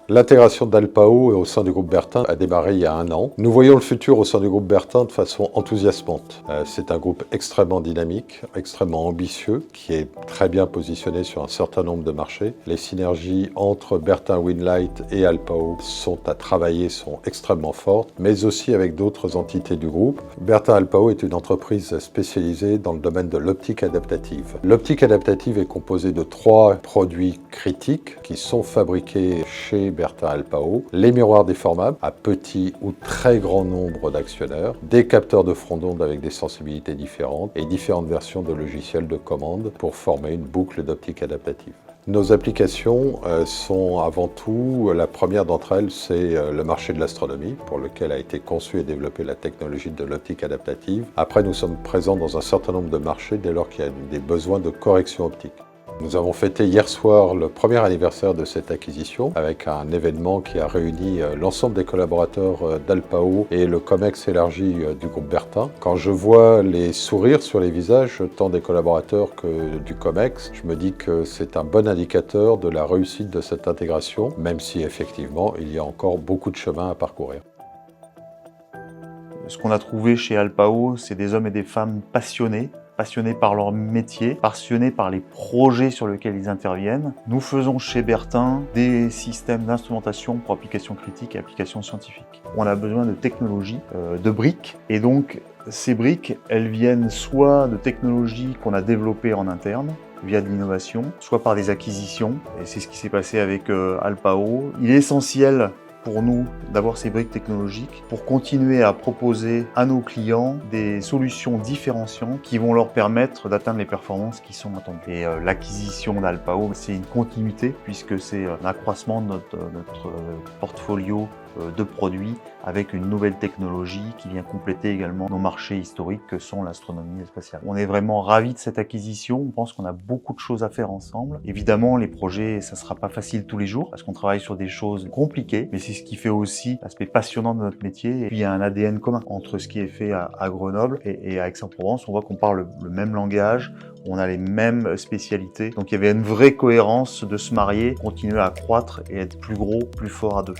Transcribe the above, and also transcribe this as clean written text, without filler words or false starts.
L'intégration d'Alpao au sein du groupe Bertin a démarré il y a 1 an. Nous voyons le futur au sein du groupe Bertin de façon enthousiasmante. C'est un groupe extrêmement dynamique, extrêmement ambitieux, qui est très bien positionné sur un certain nombre de marchés. Les synergies entre Bertin Winlight et Alpao sont à travailler, sont extrêmement fortes, mais aussi avec d'autres entités du groupe. Bertin Alpao est une entreprise spécialisée dans le domaine de l'optique adaptative. L'optique adaptative est composée de 3 produits critiques qui sont fabriqués chez Bertin Alpao, les miroirs déformables à petit ou très grand nombre d'actionnaires, des capteurs de front d'onde avec des sensibilités différentes et différentes versions de logiciels de commande pour former une boucle d'optique adaptative. Nos applications sont avant tout, la première d'entre elles, c'est le marché de l'astronomie, pour lequel a été conçue et développée la technologie de l'optique adaptative. Après, nous sommes présents dans un certain nombre de marchés dès lors qu'il y a des besoins de correction optique. Nous avons fêté hier soir le premier anniversaire de cette acquisition avec un événement qui a réuni l'ensemble des collaborateurs d'Alpao et le COMEX élargi du groupe Bertin. Quand je vois les sourires sur les visages tant des collaborateurs que du COMEX, je me dis que c'est un bon indicateur de la réussite de cette intégration, même si effectivement il y a encore beaucoup de chemin à parcourir. Ce qu'on a trouvé chez Alpao, c'est des hommes et des femmes passionnés par leur métier, passionnés par les projets sur lesquels ils interviennent. Nous faisons chez Bertin des systèmes d'instrumentation pour applications critiques et applications scientifiques. On a besoin de technologies, de briques, et donc ces briques, elles viennent soit de technologies qu'on a développées en interne, via de l'innovation, soit par des acquisitions, et c'est ce qui s'est passé avec Alpao. Il est essentiel pour nous d'avoir ces briques technologiques pour continuer à proposer à nos clients des solutions différenciantes qui vont leur permettre d'atteindre les performances qui sont attendues. Et l'acquisition d'Alpao, c'est une continuité puisque c'est un accroissement de notre portfolio de produits avec une nouvelle technologie qui vient compléter également nos marchés historiques que sont l'astronomie spatiale. On est vraiment ravis de cette acquisition, on pense qu'on a beaucoup de choses à faire ensemble. Évidemment, les projets, ça sera pas facile tous les jours parce qu'on travaille sur des choses compliquées, mais c'est ce qui fait aussi l'aspect passionnant de notre métier. Et puis il y a un ADN commun entre ce qui est fait à Grenoble et à Aix-en-Provence. On voit qu'on parle le même langage, on a les mêmes spécialités. Donc il y avait une vraie cohérence de se marier, continuer à croître et être plus gros, plus fort à deux.